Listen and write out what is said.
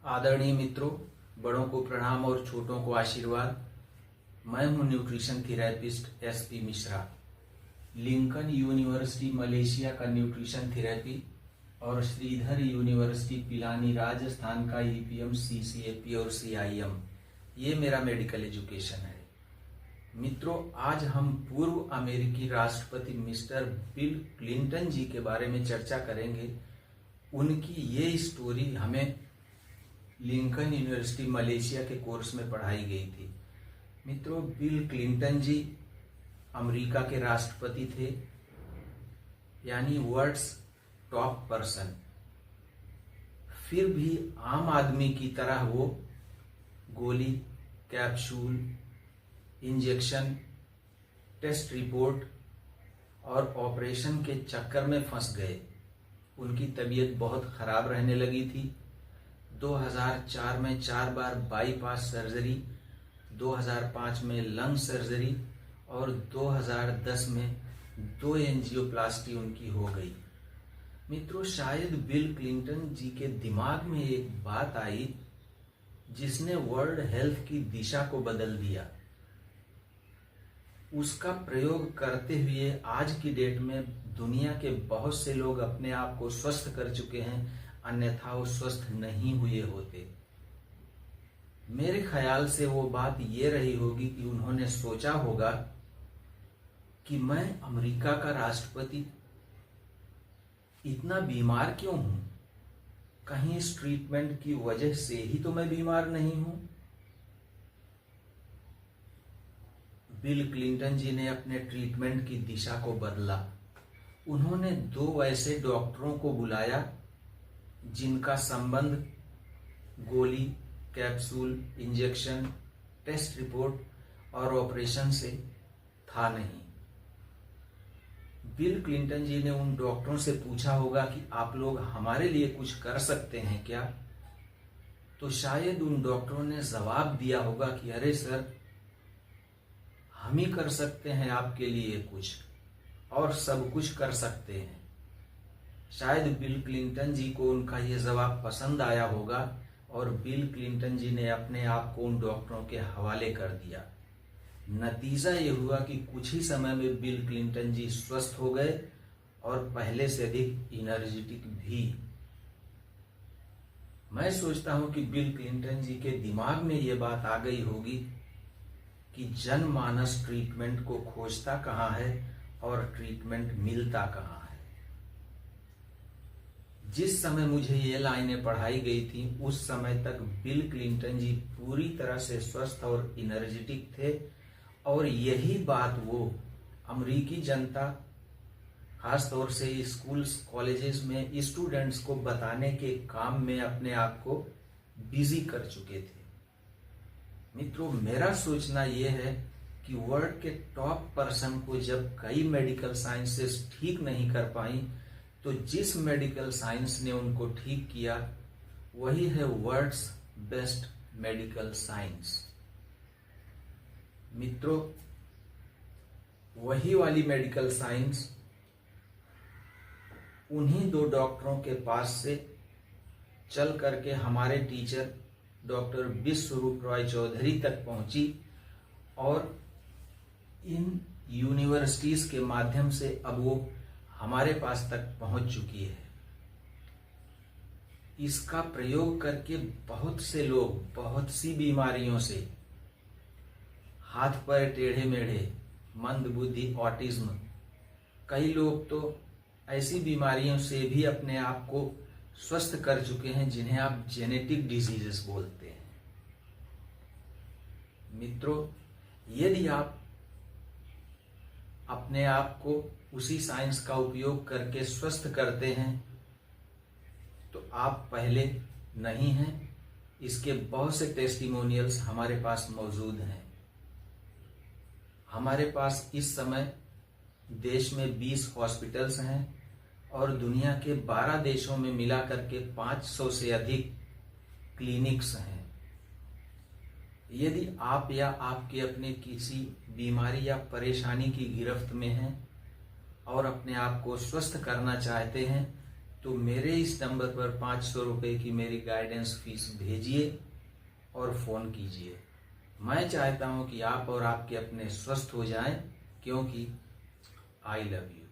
आदरणीय मित्रों, बड़ों को प्रणाम और छोटों को आशीर्वाद। मैं हूं nutrition therapist SP Mishra. Lincoln university Malaysia का न्यूट्रिशन थेरेपी और श्रीधर यूनिवर्सिटी पिलानी राजस्थान का ईपीएम सीसीएपी और सीआईएम, ये मेरा मेडिकल एजुकेशन है। मित्रों, आज हम पूर्व अमेरिकी राष्ट्रपति मिस्टर बिल क्लिंटन जी के बारे में चर्चा करेंगे। उनकी ये स्टोरी हमें लिंकन यूनिवर्सिटी मलेशिया के कोर्स में पढ़ाई गई थी। मित्रों, बिल क्लिंटन जी अमेरिका के राष्ट्रपति थे, यानी वर्ल्ड्स टॉप पर्सन। फिर भी आम आदमी की तरह वो गोली, कैप्सूल, इंजेक्शन, टेस्ट रिपोर्ट और ऑपरेशन के चक्कर में फंस गए। उनकी तबीयत बहुत खराब रहने लगी थी। 2004 में 4 बार बाईपास सर्जरी, 2005 में लंग सर्जरी और 2010 में 2 एंजियोप्लास्टी उनकी हो गई। मित्रों, शायद बिल क्लिंटन जी के दिमाग में एक बात आई जिसने वर्ल्ड हेल्थ की दिशा को बदल दिया। उसका प्रयोग करते हुए आज की डेट में दुनिया के बहुत से लोग अपने आप को स्वस्थ कर चुके हैं, अन्यथा वो स्वस्थ नहीं हुए होते। मेरे ख्याल से वो बात ये रही होगी कि उन्होंने सोचा होगा कि मैं अमेरिका का राष्ट्रपति इतना बीमार क्यों हूं? कहीं इस ट्रीटमेंट की वजह से ही तो मैं बीमार नहीं हूं। बिल क्लिंटन जी ने अपने ट्रीटमेंट की दिशा को बदला। उन्होंने 2 ऐसे डॉक्टरों को बुलाया जिनका संबंध गोली, कैप्सूल, इंजेक्शन, टेस्ट रिपोर्ट और ऑपरेशन से था नहीं। बिल क्लिंटन जी ने उन डॉक्टरों से पूछा होगा कि आप लोग हमारे लिए कुछ कर सकते हैं क्या? तो शायद उन डॉक्टरों ने जवाब दिया होगा कि अरे सर, हम ही कर सकते हैं आपके लिए कुछ, और सब कुछ कर सकते हैं। शायद बिल क्लिंटन जी को उनका ये जवाब पसंद आया होगा और बिल क्लिंटन जी ने अपने आप को उन डॉक्टरों के हवाले कर दिया। नतीजा ये हुआ कि कुछ ही समय में बिल क्लिंटन जी स्वस्थ हो गए और पहले से अधिक एनर्जेटिक भी। मैं सोचता हूं कि बिल क्लिंटन जी के दिमाग में ये बात आ गई होगी कि जनमानस ट्रीटमेंट को खोजता कहाँ है और ट्रीटमेंट मिलता कहाँ है। जिस समय मुझे ये लाइनें पढ़ाई गई थी उस समय तक बिल क्लिंटन जी पूरी तरह से स्वस्थ और एनर्जेटिक थे, और यही बात वो अमेरिकी जनता, खासतौर से स्कूल्स, कॉलेजेस में स्टूडेंट्स को बताने के काम में अपने आप को बिजी कर चुके थे। मित्रों, मेरा सोचना यह है कि वर्ल्ड के टॉप पर्सन को जब कई मेडिकल साइंसेस ठीक नहीं कर पाई, तो जिस मेडिकल साइंस ने उनको ठीक किया वही है वर्ल्ड्स बेस्ट मेडिकल साइंस। मित्रों, वही वाली मेडिकल साइंस उन्हीं 2 डॉक्टरों के पास से चल करके हमारे टीचर डॉक्टर विश्वरूप रॉय चौधरी तक पहुंची, और इन यूनिवर्सिटीज के माध्यम से अब वो हमारे पास तक पहुंच चुकी है। इसका प्रयोग करके बहुत से लोग बहुत सी बीमारियों से, हाथ पैर टेढ़े मेढ़े, मंद बुद्धि, ऑटिज्म, कई लोग तो ऐसी बीमारियों से भी अपने आप को स्वस्थ कर चुके हैं जिन्हें आप जेनेटिक डिजीजेस बोलते हैं। मित्रों, यदि आप अपने आप को उसी साइंस का उपयोग करके स्वस्थ करते हैं तो आप पहले नहीं हैं। इसके बहुत से टेस्टिमोनियल्स हमारे पास मौजूद हैं। हमारे पास इस समय देश में 20 हॉस्पिटल्स हैं और दुनिया के 12 देशों में मिलाकर के 500 से अधिक क्लिनिक्स हैं। यदि आप या आपके अपने किसी बीमारी या परेशानी की गिरफ्त में हैं और अपने आप को स्वस्थ करना चाहते हैं, तो मेरे इस नंबर पर 500 रुपये की मेरी गाइडेंस फीस भेजिए और फ़ोन कीजिए। मैं चाहता हूं कि आप और आपके अपने स्वस्थ हो जाएं, क्योंकि आई लव यू।